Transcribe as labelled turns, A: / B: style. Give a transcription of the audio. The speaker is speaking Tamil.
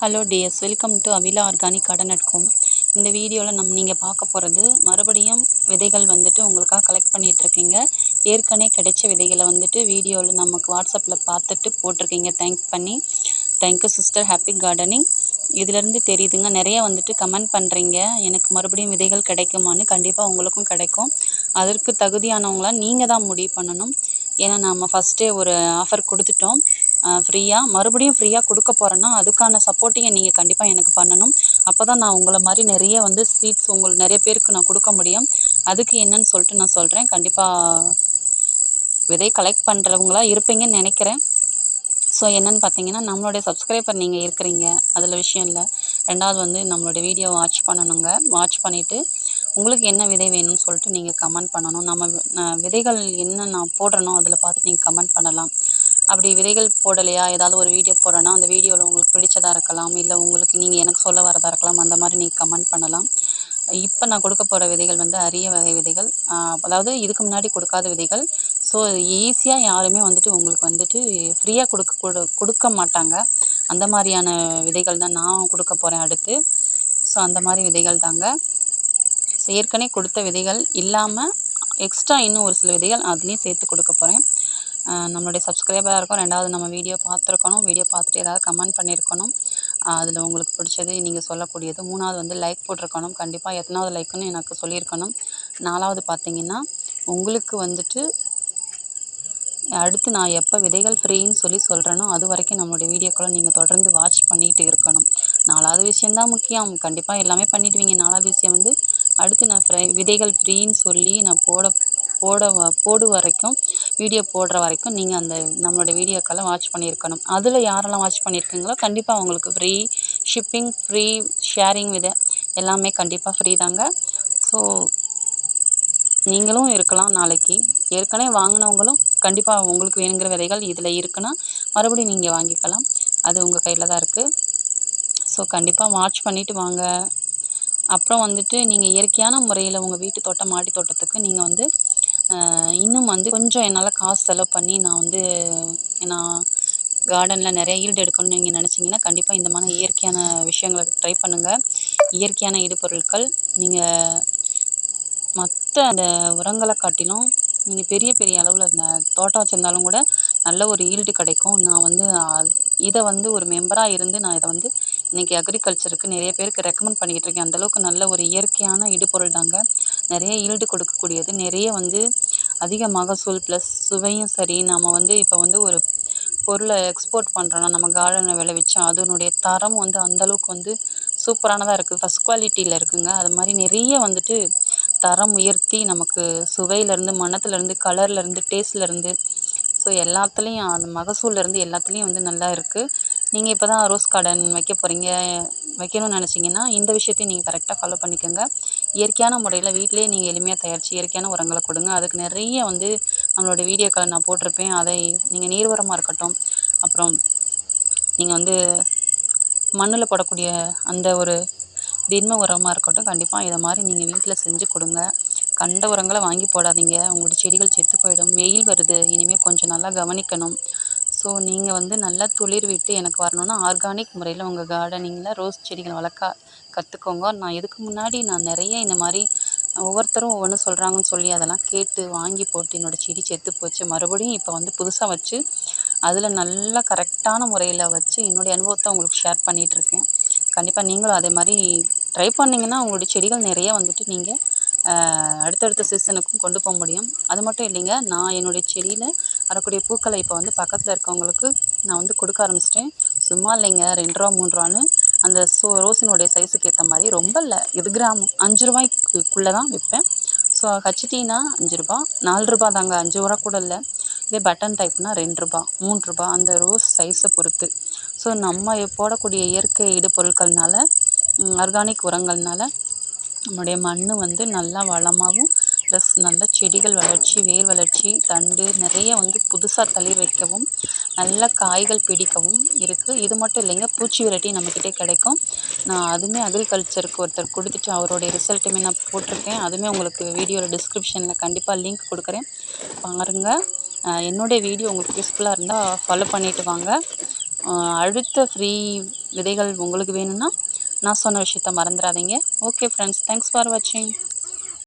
A: Hello tears, welcome to Avila organic garden at home. இந்த வீடியோவில் நீங்கள் பார்க்க போகிறது மறுபடியும் விதைகள் வந்துட்டு உங்களுக்காக கலெக்ட் பண்ணிகிட்ருக்கீங்க. ஏற்கனவே கிடைச்ச விதைகளை வந்துட்டு வீடியோவில் நமக்கு வாட்ஸ்அப்பில் பார்த்துட்டு போட்டிருக்கீங்க. Thank you sister, happy gardening. இதிலேருந்து தெரியுதுங்க, நிறைய வந்துட்டு கமெண்ட் பண்ணுறீங்க, எனக்கு மறுபடியும் விதைகள் கிடைக்குமான்னு. கண்டிப்பாக உங்களுக்கும் கிடைக்கும். அதற்கு தகுதியானவங்களாம் நீங்கள் தான் முடிவு பண்ணணும். ஏன்னா நம்ம ஃபஸ்ட்டே ஒரு ஆஃபர் கொடுத்துட்டோம் ஃப்ரீயாக. மறுபடியும் ஃப்ரீயாக கொடுக்க போகிறேன்னா அதுக்கான சப்போர்ட்டிங்கை நீங்கள் கண்டிப்பாக எனக்கு பண்ணணும். அப்போ தான் நான் உங்களை மாதிரி நிறைய சீட்ஸ் நிறைய பேருக்கு நான் கொடுக்க முடியும். அதுக்கு என்னன்னு சொல்லிட்டு நான் சொல்கிறேன். கண்டிப்பாக விதை கலெக்ட் பண்ணுறவங்களா இருப்பீங்கன்னு நினைக்கிறேன். ஸோ என்னென்னு பார்த்தீங்கன்னா, நம்மளுடைய சப்ஸ்கிரைபர் நீங்கள் இருக்கிறீங்க, அதில் விஷயம் இல்லை. ரெண்டாவது நம்மளுடைய வீடியோ வாட்ச் பண்ணணுங்க. வாட்ச் பண்ணிவிட்டு உங்களுக்கு என்ன விதை வேணும்னு சொல்லிட்டு நீங்கள் கமெண்ட் பண்ணணும். விதைகள் என்ன நான் போடுறனோ அதில் பார்த்து நீங்கள் கமெண்ட் பண்ணலாம். அப்படி விதைகள் போடலையா, ஏதாவது ஒரு வீடியோ போடுறேன்னா அந்த வீடியோவில் உங்களுக்கு பிடிச்சதாக இருக்கலாம், இல்லை உங்களுக்கு நீங்கள் எனக்கு சொல்ல வரதாக இருக்கலாம். அந்த மாதிரி நீங்கள் கமெண்ட் பண்ணலாம். இப்போ நான் கொடுக்க போகிற விதைகள் அரிய வகை விதைகள், அதாவது இதுக்கு முன்னாடி கொடுக்காத விதைகள். ஸோ ஈஸியாக யாருமே உங்களுக்கு ஃப்ரீயாக கொடுக்க மாட்டாங்க. அந்த மாதிரியான விதைகள் தான் நான் கொடுக்க போகிறேன் அடுத்து. ஸோ அந்த மாதிரி விதைகள் தாங்க. ஸோ ஏற்கனவே கொடுத்த விதைகள் இல்லாமல் எக்ஸ்ட்ரா இன்னும் ஒரு சில விதைகள் அதுலேயும் சேர்த்து கொடுக்க போகிறேன். நம்மளுடைய சப்ஸ்கிரைபராக இருக்கும். ரெண்டாவது நம்ம வீடியோ பார்த்துருக்கணும். வீடியோ பார்த்துட்டு ஏதாவது கமெண்ட் பண்ணியிருக்கணும், அதில் உங்களுக்கு பிடிச்சது நீங்கள் சொல்லக்கூடியது. மூணாவது லைக் போட்டிருக்கணும். கண்டிப்பாக எத்தனாவது லைக்குன்னு எனக்கு சொல்லியிருக்கணும். நாலாவது பார்த்தீங்கன்னா, உங்களுக்கு அடுத்து நான் எப்போ விதைகள் ஃப்ரீன்னு சொல்கிறேனோ அது வரைக்கும் நம்மளுடைய வீடியோக்களை நீங்கள் தொடர்ந்து வாட்ச் பண்ணிகிட்டு இருக்கணும். நாலாவது விஷயந்தான் முக்கியம். கண்டிப்பாக எல்லாமே பண்ணிவிடுவீங்க. நாலாவது விஷயம் அடுத்து நான் விதைகள் ஃப்ரீன்னு சொல்லி நான் போடு வரைக்கும், வீடியோ போடுற வரைக்கும் நீங்கள் நம்மளோட வீடியோக்களை வாட்ச் பண்ணியிருக்கணும். அதில் யாரெல்லாம் வாட்ச் பண்ணியிருக்கீங்களோ கண்டிப்பாக அவங்களுக்கு ஃப்ரீ ஷிப்பிங், ஃப்ரீ ஷேரிங் எல்லாமே கண்டிப்பாக ஃப்ரீ தாங்க. ஸோ நீங்களும் இருக்கலாம் நாளைக்கு. ஏற்கனவே வாங்கினவங்களும் கண்டிப்பாக உங்களுக்கு வேணுங்கிற விதைகள் இதில் இருக்குன்னா மறுபடியும் நீங்கள் வாங்கிக்கலாம். அது உங்கள் கையில் தான் இருக்குது. ஸோ கண்டிப்பாக வாட்ச் பண்ணிவிட்டு வாங்க. அப்புறம் நீங்கள் இயற்கையான முறையில் உங்கள் வீட்டு தோட்டம், மாடி தோட்டத்துக்கு நீங்கள் இன்னும் கொஞ்சம் என்னால் காசு செலவு பண்ணி நான் கார்டனில் நிறைய ஈல்டு எடுக்கணும்னு நீங்கள் நினச்சிங்கன்னா கண்டிப்பாக இந்த மாதிரி இயற்கையான விஷயங்களை ட்ரை பண்ணுங்கள். இயற்கையான இடுபொருட்கள் நீங்கள் மற்ற அந்த உரங்களை காட்டிலும் நீங்கள் பெரிய பெரிய அளவில் இந்த தோட்டம் வச்சுருந்தாலும் கூட நல்ல ஒரு ஈல்டு கிடைக்கும். நான் இதை ஒரு மெம்பராக இருந்து நான் இதை இன்றைக்கி அக்ரிகல்ச்சருக்கு நிறைய பேருக்கு ரெக்கமெண்ட் பண்ணிக்கிட்டு இருக்கேன். அந்தளவுக்கு நல்ல ஒரு இயற்கையான இடுபொருள் தாங்க. நிறைய ஈல்டு கொடுக்கக்கூடியது. நிறைய அதிக மகசூல் ப்ளஸ் சுவையும் சரி. நம்ம இப்போ ஒரு பொருளை எக்ஸ்போர்ட் பண்ணுறோன்னா நம்ம கார்டனில் விளைவிச்சா அதனுடைய தரம் அந்தளவுக்கு சூப்பரானதாக இருக்குது. ஃபஸ்ட் குவாலிட்டியில் இருக்குங்க. அது மாதிரி நிறைய தரம் உயர்த்தி நமக்கு சுவையிலேருந்து, மணத்துலேருந்து, கலர்லேருந்து, டேஸ்ட்லேருந்து, ஸோ எல்லாத்துலேயும் அந்த மகசூல்லேருந்து எல்லாத்துலேயும் நல்லா இருக்குது. நீங்கள் இப்போ தான் ரோஸ் கார்டன் வைக்கணும்னு நினச்சிங்கன்னா இந்த விஷயத்தையும் நீங்கள் கரெக்டாக ஃபாலோ பண்ணிக்கோங்க. இயற்கையான முறையில் வீட்டிலேயே நீங்கள் எளிமையாக தயாரித்து இயற்கையான உரங்களை கொடுங்க. அதுக்கு நிறைய நம்மளோட வீடியோக்களை நான் போட்டிருப்பேன். அதை நீங்கள் நீர் உரமாக இருக்கட்டும், அப்புறம் நீங்கள் மண்ணில் போடக்கூடிய அந்த ஒரு திண்ம உரமாக இருக்கட்டும், கண்டிப்பாக இதை மாதிரி நீங்கள் வீட்டில் செஞ்சு கொடுங்க. கண்ட உரங்களை வாங்கி போடாதீங்க. உங்களோட செடிகள் செத்து போயிடும். வெயில் வருது, இனிமேல் கொஞ்சம் நல்லா கவனிக்கணும். ஸோ நீங்கள் நல்லா துளிர் விட்டு எனக்கு வரணும்னா ஆர்கானிக் முறையில் உங்கள் கார்டனிங்கில் ரோஸ் செடிகளை வளர்க்க கற்றுக்கோங்க. நான் இதுக்கு முன்னாடி நிறைய இந்த மாதிரி ஒவ்வொருத்தரும் ஒவ்வொன்று சொல்கிறாங்கன்னு சொல்லி அதெல்லாம் கேட்டு வாங்கி போட்டு என்னோடய செடி செத்து போச்சு. மறுபடியும் இப்போ புதுசாக வச்சு அதில் நல்லா கரெக்டான முறையில் வச்சு என்னுடைய அனுபவத்தை உங்களுக்கு ஷேர் பண்ணிகிட்ருக்கேன். கண்டிப்பாக நீங்களும் அதே மாதிரி ட்ரை பண்ணிங்கன்னா உங்களுடைய செடிகள் நிறைய நீங்கள் அடுத்தடுத்த சீசனுக்கும் கொண்டு போக முடியும். அது மட்டும் இல்லைங்க, நான் என்னுடைய செடியில் வரக்கூடிய பூக்களை இப்போ பக்கத்தில் இருக்கவங்களுக்கு நான் கொடுக்க ஆரம்பிச்சிட்டேன். சும்மா இல்லைங்க, 2 ரூபா 3 ரூபான்னு அந்த ரோஸினுடைய சைஸுக்கு ஏற்ற மாதிரி. ரொம்ப இல்லை, இது கிராம் 5 ரூபாய்க்குள்ளே தான் விற்பேன். ஸோ ஹச்டினா 5 ரூபா, 4 ரூபா தாங்க, 5 ரூபா கூட இல்லை. இதே பட்டன் டைப்னால் 2 ரூபா 3 ரூபா, அந்த ரோஸ் சைஸை பொறுத்து. ஸோ நம்ம போடக்கூடிய இயற்கை இடுபொருட்கள்னால, ஆர்கானிக் உரங்கள்னால நம்முடைய மண் நல்லா வளமாகவும் ப்ளஸ் நல்ல செடிகள் வளர்ச்சி, வேர் வளர்ச்சி, தண்டு நிறைய புதுசாக தளிர் வைக்கவும், நல்ல காய்கள் பிடிக்கவும் இருக்குது. இது மட்டும் இல்லைங்க, பூச்சி விரட்டி நம்மக்கிட்டே கிடைக்கும். நான் அதுவுமே அக்ரிகல்ச்சருக்கு ஒருத்தர் கொடுத்துட்டு அவருடைய ரிசல்ட்டுமே நான் போட்டிருக்கேன். அதுவுமே உங்களுக்கு வீடியோவில் டிஸ்கிரிப்ஷனில் கண்டிப்பாக லிங்க் கொடுக்குறேன், பாருங்கள். என்னுடைய வீடியோ உங்களுக்கு யூஸ்ஃபுல்லாக இருந்தால் ஃபாலோ பண்ணிவிட்டு வாங்க. அடுத்த ஃப்ரீ விதைகள் உங்களுக்கு வேணும்னா நான் சொன்ன விஷயத்த மறந்துடாதீங்க. ஓகே ஃப்ரெண்ட்ஸ், தேங்க்ஸ் ஃபார் வாட்சிங்.